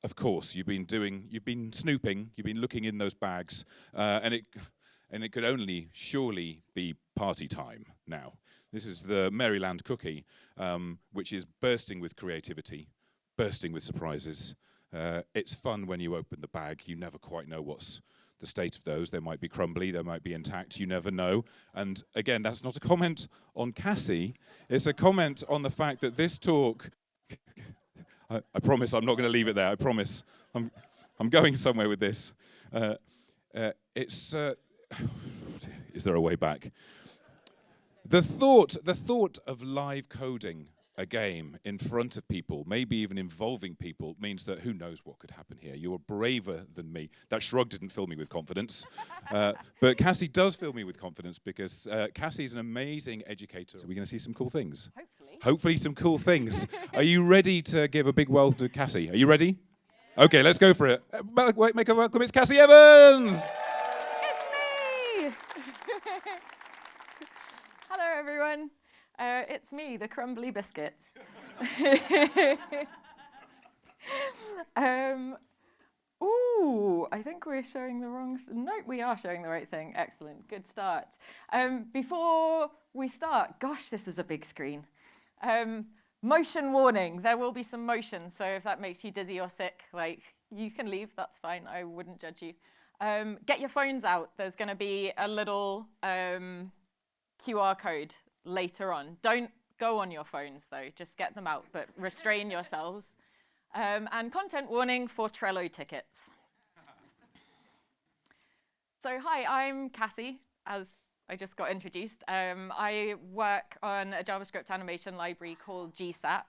of course, you've been snooping, you've been looking in those bags, and it could only surely be party time now. This is the Maryland cookie, which is bursting with creativity, bursting with surprises. It's fun when you open the bag. You never quite know what's the state of those. They might be crumbly, they might be intact, you never know. And again, that's not a comment on Cassie, it's a comment on the fact that this talk, I promise I'm not going to leave it there, I promise. I'm going somewhere with this. Is there a way back? The thought of live coding a game in front of people, maybe even involving people, means that who knows what could happen here. You're braver than me. That shrug didn't fill me with confidence. But Cassie does fill me with confidence because Cassie is an amazing educator. So we're going to see some cool things. Hopefully some cool things. Are you ready to give a big welcome to Cassie? Are you ready? Okay, let's go for it. Make a welcome. It's Cassie Evans! It's me! Hello, everyone. It's me, the crumbly biscuit. I think we're showing the wrong... No, we are showing the right thing. Excellent. Good start. Before we start, gosh, this is a big screen. Motion warning. There will be some motion, so if that makes you dizzy or sick, you can leave. That's fine. I wouldn't judge you. Get your phones out. There's going to be a little QR code later on. Don't go on your phones, though. Just get them out, but restrain yourselves. And content warning for Trello tickets. So hi, I'm Cassie, as I just got introduced. I work on a JavaScript animation library called GSAP.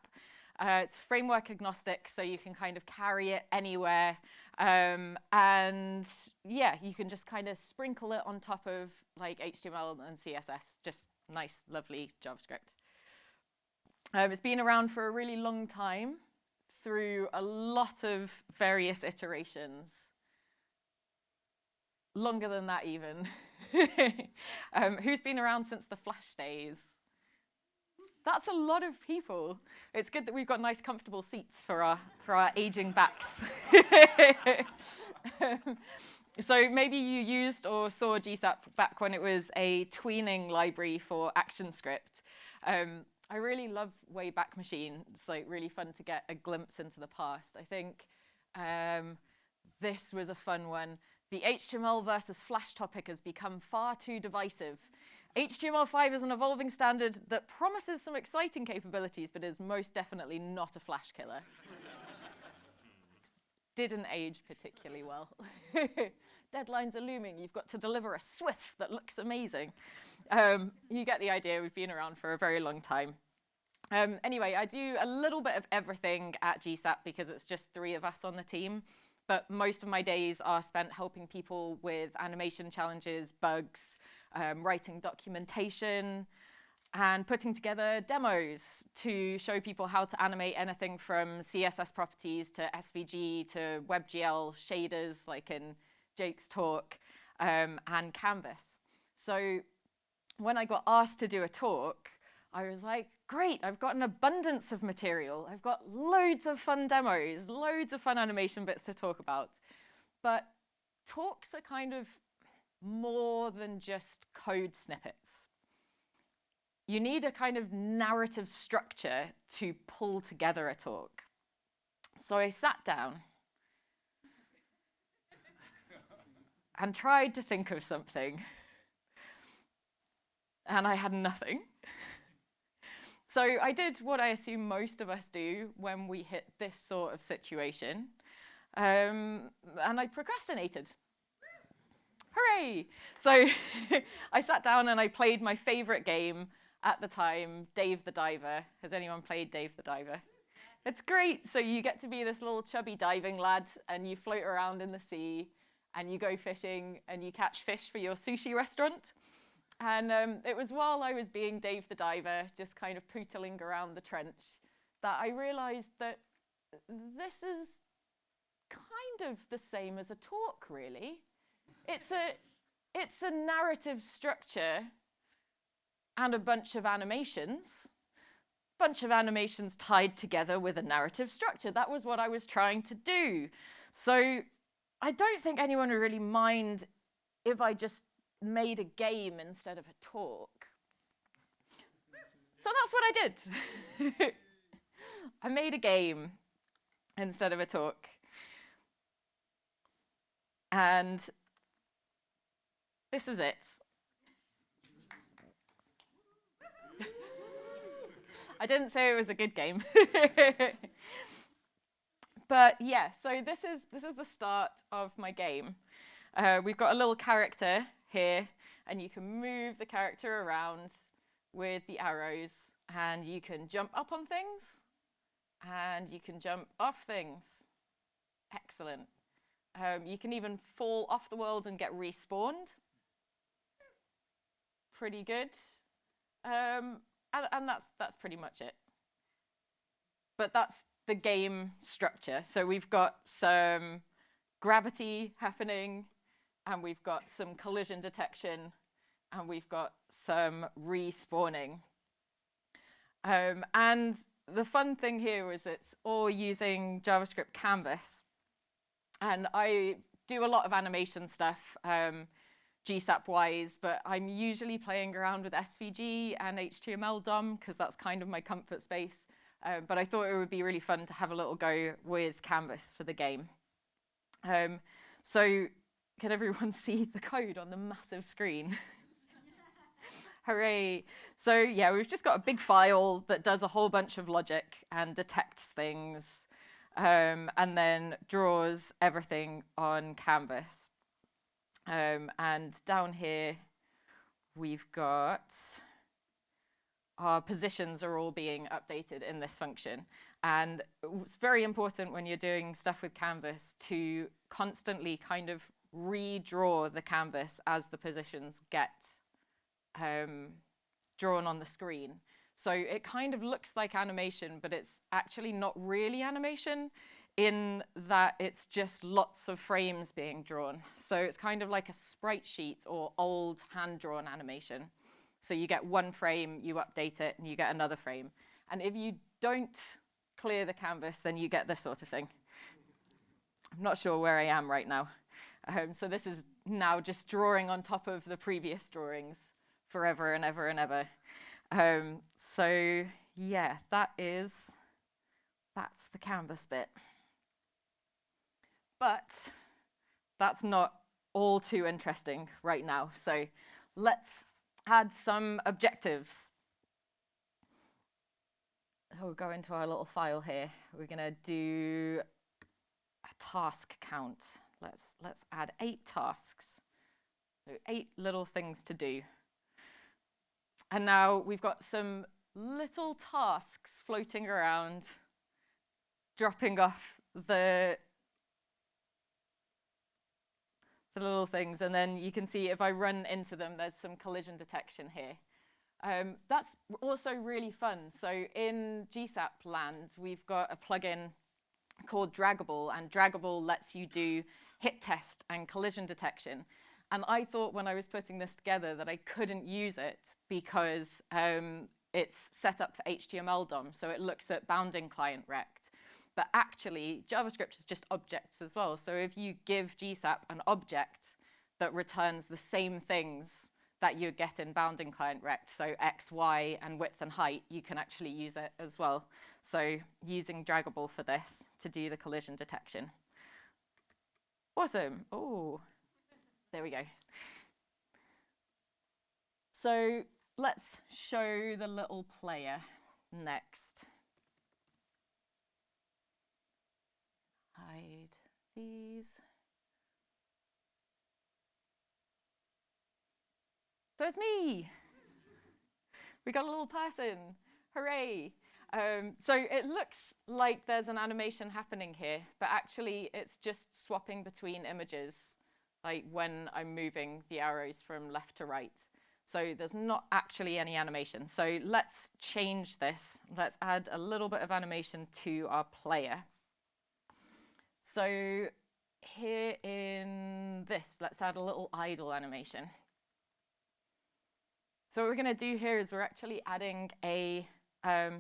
It's framework agnostic, so you can kind of carry it anywhere. And yeah, you can just kind of sprinkle it on top of HTML and CSS, just nice, lovely JavaScript. It's been around for a really long time through a lot of various iterations. Longer than that even. Who's been around since the Flash days? That's a lot of people. It's good that we've got nice, comfortable seats for our aging backs. So maybe you used or saw GSAP back when it was a tweening library for ActionScript. I really love Wayback Machine. It's really fun to get a glimpse into the past. I think this was a fun one. The HTML versus Flash topic has become far too divisive. HTML5 is an evolving standard that promises some exciting capabilities, but is most definitely not a Flash killer. Didn't age particularly well. Deadlines are looming. You've got to deliver a Swift that looks amazing. You get the idea. We've been around for a very long time. Anyway, I do a little bit of everything at GSAP because it's just 3 of us on the team. But most of my days are spent helping people with animation challenges, bugs, writing documentation, and putting together demos to show people how to animate anything from CSS properties to SVG to WebGL shaders, like in Jake's talk, and Canvas. So when I got asked to do a talk, I was like, great, I've got an abundance of material. I've got loads of fun demos, loads of fun animation bits to talk about. But talks are kind of more than just code snippets. You need a kind of narrative structure to pull together a talk. So I sat down and tried to think of something. And I had nothing. So I did what I assume most of us do when we hit this sort of situation. And I procrastinated. Hooray! So I sat down and I played my favorite game at the time, Dave the Diver. Has anyone played Dave the Diver? It's great. So you get to be this little chubby diving lad and you float around in the sea and you go fishing and you catch fish for your sushi restaurant. And it was while I was being Dave the Diver, just kind of pootling around the trench, that I realized that this is kind of the same as a talk, really. It's a narrative structure and a bunch of animations bunch of animations tied together with a narrative structure. That was what I was trying to do. So I don't think anyone would really mind if I just made a game instead of a talk. So that's what I did. I made a game instead of a talk. And this is it. I didn't say it was a good game. But yeah, so this is the start of my game. We've got a little character here, and you can move the character around with the arrows, and you can jump up on things, and you can jump off things. Excellent. You can even fall off the world and get respawned. Pretty good. And that's pretty much it. But that's the game structure. So we've got some gravity happening, and we've got some collision detection, and we've got some respawning. And the fun thing here is it's all using JavaScript Canvas. And I do a lot of animation stuff, GSAP-wise, but I'm usually playing around with SVG and HTML DOM because that's kind of my comfort space. But I thought it would be really fun to have a little go with Canvas for the game. So can everyone see the code on the massive screen? Hooray. So yeah, we've just got a big file that does a whole bunch of logic and detects things, and then draws everything on canvas. And down here, we've got our positions are all being updated in this function. And it's very important when you're doing stuff with Canvas to constantly kind of redraw the canvas as the positions get drawn on the screen. So it kind of looks like animation, but it's actually not really animation in that it's just lots of frames being drawn. So it's kind of like a sprite sheet or old hand-drawn animation. So you get one frame, you update it, and you get another frame. And if you don't clear the canvas, then you get this sort of thing. I'm not sure where I am right now. So this is now just drawing on top of the previous drawings forever and ever and ever. So yeah, that's the canvas bit. But that's not all too interesting right now. So let's add some objectives. We'll go into our little file here. We're going to do a task count. Let's add 8 tasks. So 8 little things to do. And now we've got some little tasks floating around, dropping off the little things. And then you can see if I run into them, there's some collision detection here. That's also really fun. So in GSAP land, we've got a plugin called Draggable, and Draggable lets you do hit test and collision detection. And I thought when I was putting this together that I couldn't use it because it's set up for HTML DOM, so it looks at bounding client rect. But actually, JavaScript is just objects as well. So if you give GSAP an object that returns the same things that you get in bounding client rect, so x, y, and width and height, you can actually use it as well. So using Draggable for this to do the collision detection. Awesome. Oh, there we go. So let's show the little player next. Hide these. So it's me. We got a little person. Hooray. So it looks like there's an animation happening here, but actually it's just swapping between images, like when I'm moving the arrows from left to right. So there's not actually any animation. So let's change this. Let's add a little bit of animation to our player. So here in this, let's add a little idle animation. So what we're going to do here is we're actually adding a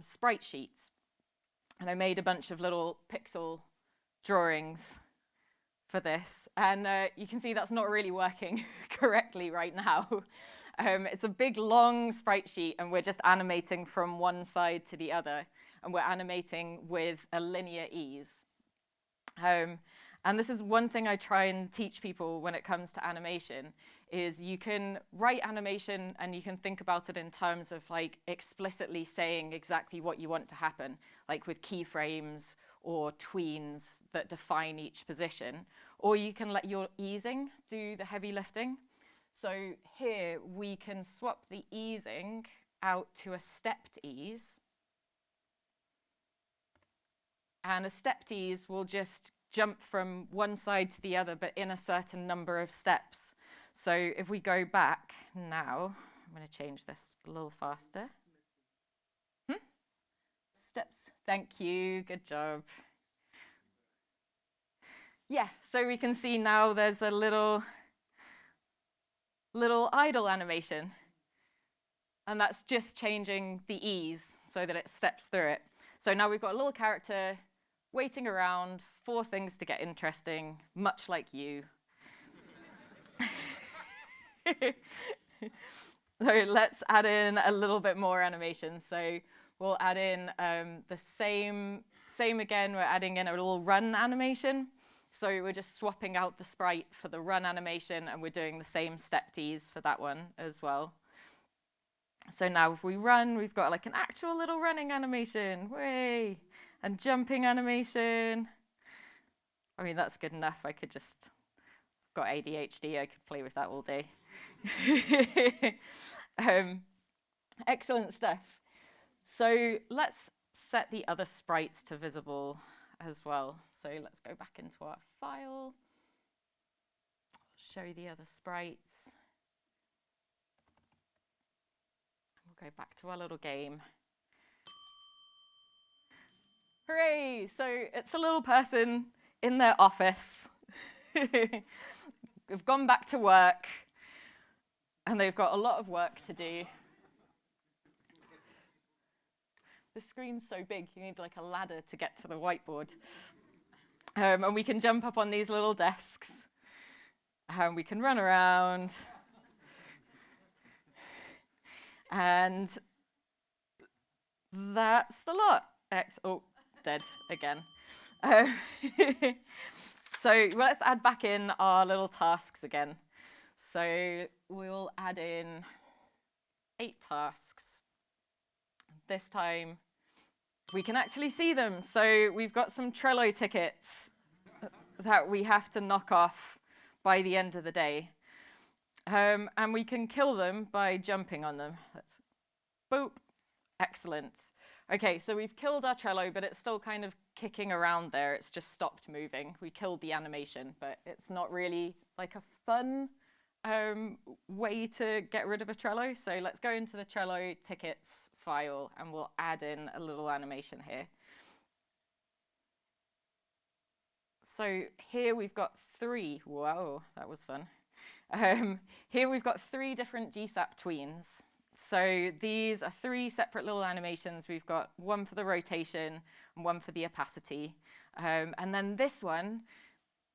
sprite sheets. And I made a bunch of little pixel drawings for this. And you can see that's not really working correctly right now. It's a big, long sprite sheet, and we're just animating from one side to the other. And we're animating with a linear ease. And this is one thing I try and teach people when it comes to animation, is you can write animation and you can think about it in terms of like explicitly saying exactly what you want to happen, like with keyframes or tweens that define each position. Or you can let your easing do the heavy lifting. So here we can swap the easing out to a stepped ease. And a stepped ease will just jump from one side to the other, but in a certain number of steps. So if we go back now, I'm going to change this a little faster. Steps. Thank you. Good job. Yeah, so we can see now there's a little idle animation. And that's just changing the ease so that it steps through it. So now we've got a little character waiting around for things to get interesting, much like you. So let's add in a little bit more animation. So we'll add in the same again. We're adding in a little run animation. So we're just swapping out the sprite for the run animation, and we're doing the same stepped ease for that one as well. So now if we run, we've got like an actual little running animation. Way! And jumping animation. I mean, that's good enough. I could just, got ADHD, I could play with that all day. Excellent stuff. So let's set the other sprites to visible as well. So let's go back into our file. Show the other sprites. We'll go back to our little game. Hooray! So it's a little person in their office. We've gone back to work, and they've got a lot of work to do. The screen's so big, you need like a ladder to get to the whiteboard. And we can jump up on these little desks. And we can run around. And that's the lot. Oh, dead again. So let's add back in our little tasks again. So we'll add in 8 tasks. This time we can actually see them. So we've got some Trello tickets that we have to knock off by the end of the day. And we can kill them by jumping on them. Let's boop. Excellent. Okay, so we've killed our Trello, but it's still kind of kicking around there. It's just stopped moving. We killed the animation, but it's not really like a fun way to get rid of a Trello. So let's go into the Trello tickets file, and we'll add in a little animation here. So here we've got 3. Whoa, that was fun. Here we've got 3 different GSAP tweens. So these are 3 separate little animations. We've got one for the rotation and one for the opacity. And then this one,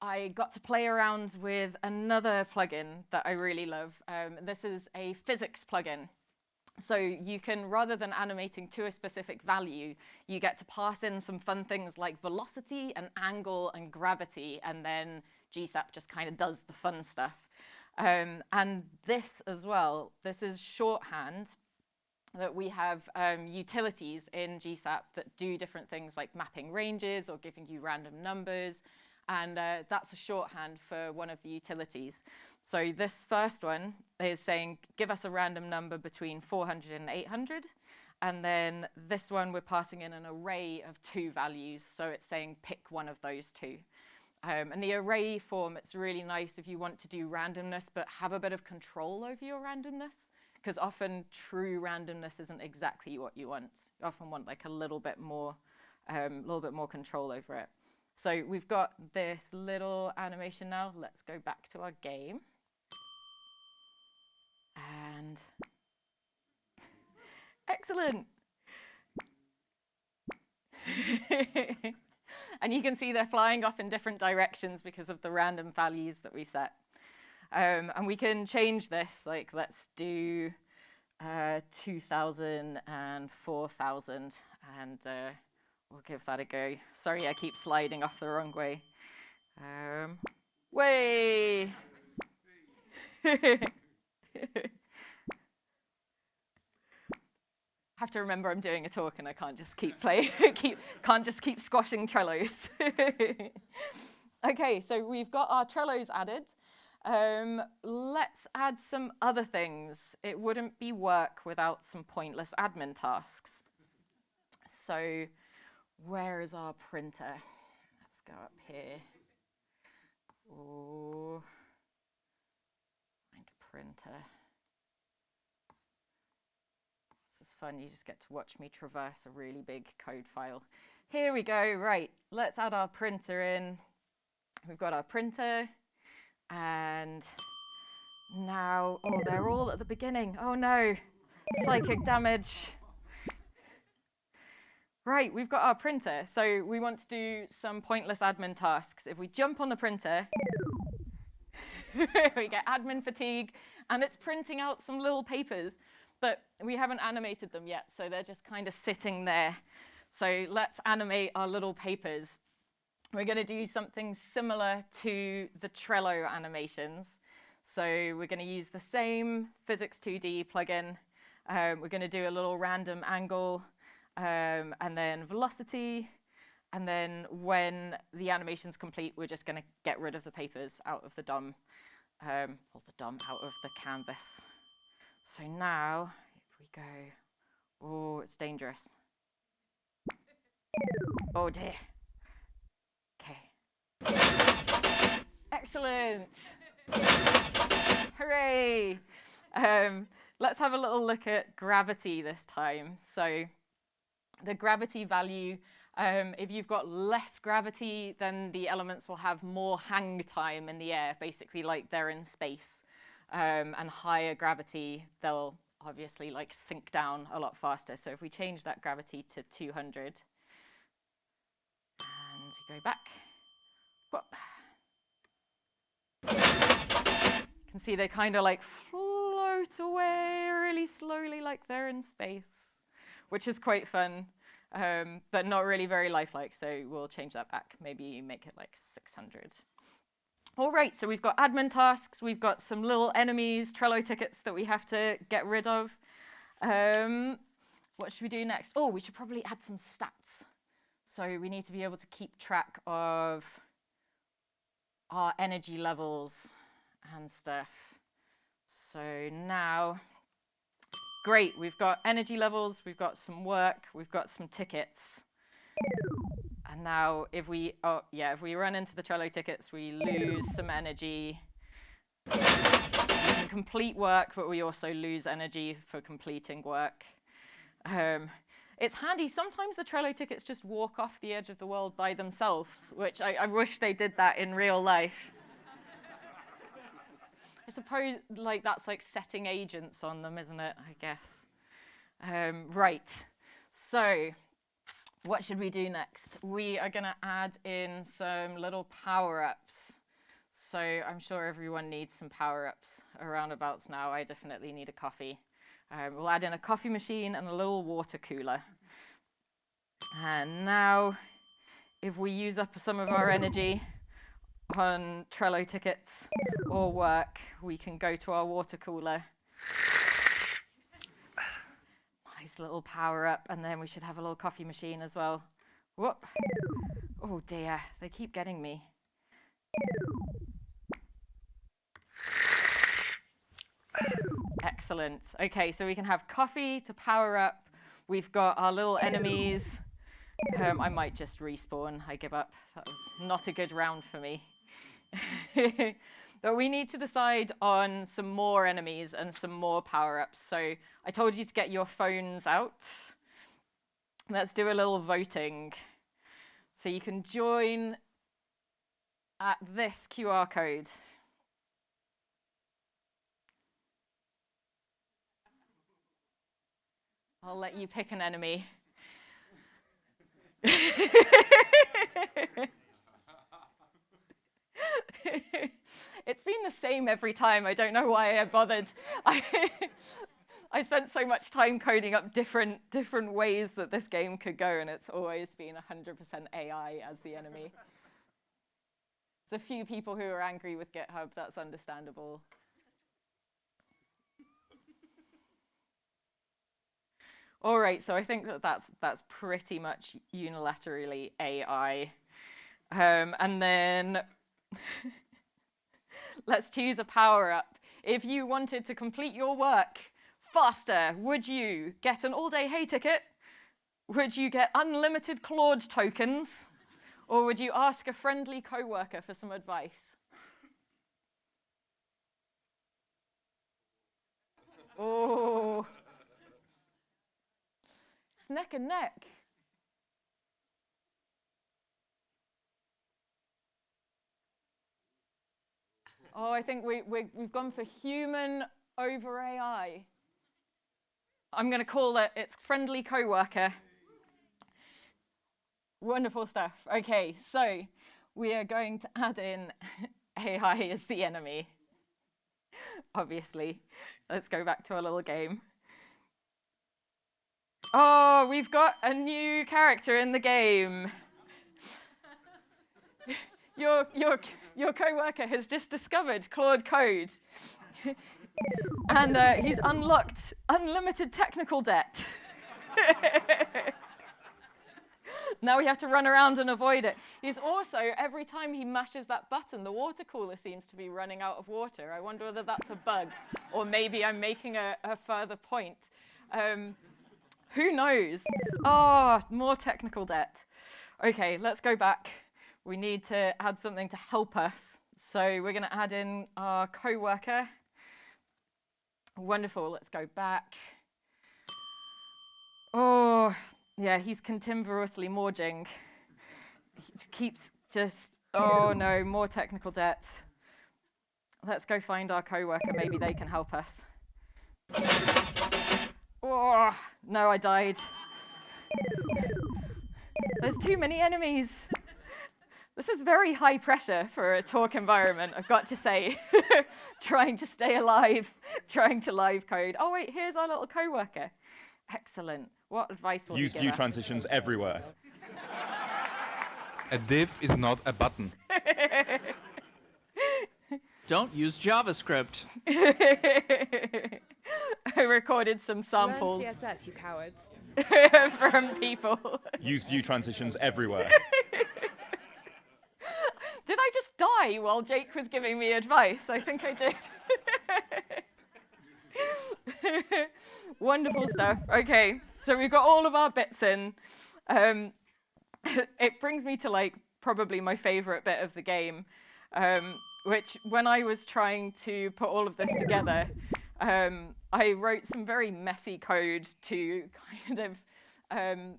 I got to play around with another plugin that I really love. This is a physics plugin. So you can, rather than animating to a specific value, you get to pass in some fun things like velocity and angle and gravity, and then GSAP just kind of does the fun stuff. And this as well, this is shorthand that we have utilities in GSAP that do different things like mapping ranges or giving you random numbers. And that's a shorthand for one of the utilities. So this first one is saying, give us a random number between 400 and 800. And then this one, we're passing in an array of 2 values. So it's saying, pick one of those 2. And the array form, it's really nice if you want to do randomness, but have a bit of control over your randomness. Because often true randomness isn't exactly what you want. You often want like a little bit more control over it. So we've got this little animation now. Let's go back to our game. And excellent. And you can see they're flying off in different directions because of the random values that we set. And we can change this, like let's do 2,000 and 4,000, and we'll give that a go. Sorry, I keep sliding off the wrong way. Way! Have to remember I'm doing a talk and I can't just keep can't just keep squashing Trellos. Okay, so we've got our Trellos added. Let's add some other things. It wouldn't be work without some pointless admin tasks. So where is our printer? Let's go up here. Oh, find printer. This is fun, you just get to watch me traverse a really big code file. Here we go, right, let's add our printer in. We've got our printer, and now, oh, they're all at the beginning. Oh no, psychic damage. Right, we've got our printer, so we want to do some pointless admin tasks. If we jump on the printer, we get admin fatigue, and it's printing out some little papers. But we haven't animated them yet, so they're just kind of sitting there. So let's animate our little papers. We're going to do something similar to the Trello animations. So we're going to use the same Physics 2D plugin. We're going to do a little random angle, and then velocity. And then when the animation's complete, we're just going to get rid of the papers out of the DOM, out of the canvas. So now, if we go, oh, it's dangerous. Oh dear. Okay. Excellent. Hooray. Let's have a little look at gravity this time. So the gravity value, if you've got less gravity, then the elements will have more hang time in the air, basically like they're in space. And higher gravity, they'll obviously like sink down a lot faster. So if we change that gravity to 200, and we go back, whoop. You can see they kind of like float away really slowly like they're in space, which is quite fun, but not really very lifelike. So we'll change that back, maybe make it like 600. All right, so we've got admin tasks, we've got some little enemies, Trello tickets that we have to get rid of. What should we do next? Oh, we should probably add some stats. So we need to be able to keep track of our energy levels and stuff. So now, great, we've got energy levels, we've got some work, we've got some tickets. And now if we run into the Trello tickets, we lose some energy. We can complete work, but we also lose energy for completing work. It's handy. Sometimes the Trello tickets just walk off the edge of the world by themselves, which I wish they did that in real life. I suppose like that's like setting agents on them, isn't it? I guess. Right. So what should we do next? We are going to add in some little power-ups. So I'm sure everyone needs some power-ups around abouts now. I definitely need a coffee. We'll add in a coffee machine and a little water cooler. And now, if we use up some of our energy on Trello tickets or work, we can go to our water cooler. Nice little power up, and then we should have a little coffee machine as well. Whoop. Oh dear, they keep getting me. Excellent. Okay, so we can have coffee to power up. We've got our little enemies. I might just respawn. I give up. That was not a good round for me. But we need to decide on some more enemies and some more power-ups. So I told you to get your phones out. Let's do a little voting. So you can join at this QR code. I'll let you pick an enemy. It's been the same every time. I don't know why I bothered. I spent so much time coding up different ways that this game could go, and it's always been 100% AI as the enemy. There's a few people who are angry with GitHub. That's understandable. All right, so I think that's pretty much unilaterally AI. And then let's choose a power-up. If you wanted to complete your work faster, would you get an all-day hay ticket? Would you get unlimited Claude tokens? Or would you ask a friendly coworker for some advice? Oh, it's neck and neck. Oh, I think we've gone for human over AI. I'm going to call it's friendly coworker. Wonderful stuff. Okay, so we are going to add in AI as the enemy. Obviously. Let's go back to our little game. Oh, we've got a new character in the game. Your coworker has just discovered Claude Code. And he's unlocked unlimited technical debt. Now we have to run around and avoid it. He's also, every time he mashes that button, the water cooler seems to be running out of water. I wonder whether that's a bug, or maybe I'm making a further point. Who knows? Oh, more technical debt. Okay, let's go back. We need to add something to help us. So we're going to add in our coworker. Wonderful, let's go back. Oh, yeah, he's continuously morging. He keeps just, oh no, more technical debt. Let's go find our coworker, maybe they can help us. Oh, no, I died. There's too many enemies. This is very high pressure for a talk environment, I've got to say. Trying to stay alive, trying to live code. Oh wait, here's our little coworker. Excellent. What advice will you give us? Use view transitions everywhere. A div is not a button. Don't use JavaScript. I recorded some samples. Learn CSS, you cowards. From people. Use view transitions everywhere. Did I just die while Jake was giving me advice? I think I did. Wonderful stuff. Okay, so we've got all of our bits in. It brings me to like probably my favorite bit of the game, which when I was trying to put all of this together, I wrote some very messy code to kind of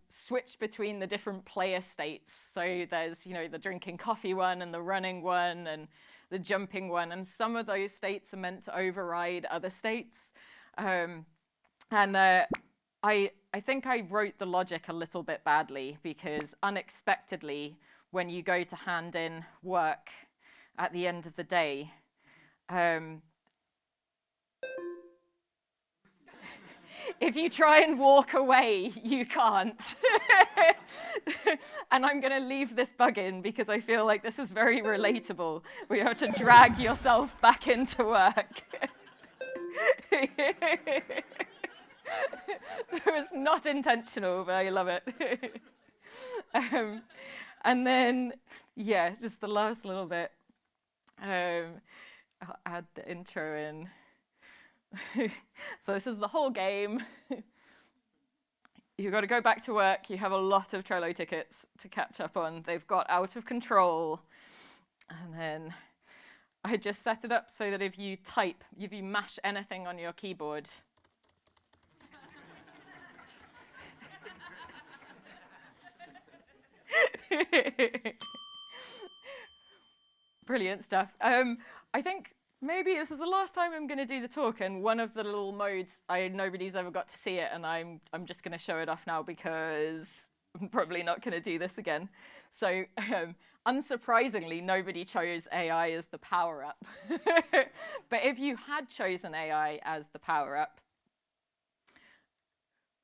switch between the different player states. So there's, you know, the drinking coffee one and the running one and the jumping one, and some of those states are meant to override other states. I think I wrote the logic a little bit badly, because unexpectedly, when you go to hand in work at the end of the day, if you try and walk away, you can't. And I'm going to leave this bug in because I feel like this is very relatable. We have to drag yourself back into work. It was not intentional, but I love it. And then, yeah, just the last little bit. I'll add the intro in. So this is the whole game. You've got to go back to work. You have a lot of Trello tickets to catch up on. They've got out of control. And then I just set it up so that if you type, if you mash anything on your keyboard, brilliant stuff. I think maybe this is the last time I'm going to do the talk, and one of the little modes, nobody's ever got to see it, and I'm just going to show it off now because I'm probably not going to do this again. So unsurprisingly, nobody chose AI as the power-up. But if you had chosen AI as the power-up,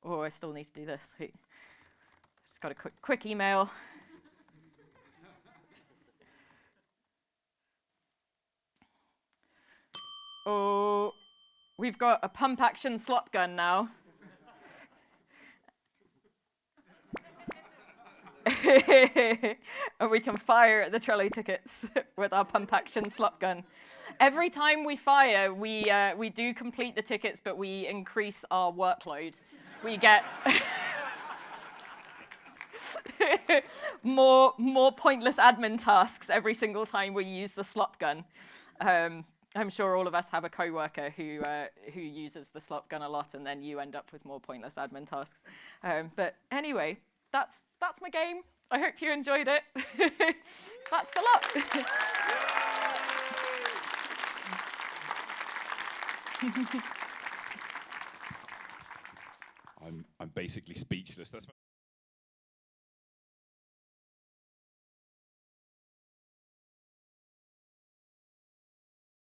oh, I still need to do this. Wait. Just got a quick email. Oh, we've got a pump action slop gun now. And we can fire at the trolley tickets with our pump action slop gun. Every time we fire, we do complete the tickets, but we increase our workload. We get more pointless admin tasks every single time we use the slop gun. I'm sure all of us have a coworker who uses the slop gun a lot, and then you end up with more pointless admin tasks. But anyway, that's my game. I hope you enjoyed it. That's the lot. I'm basically speechless. That's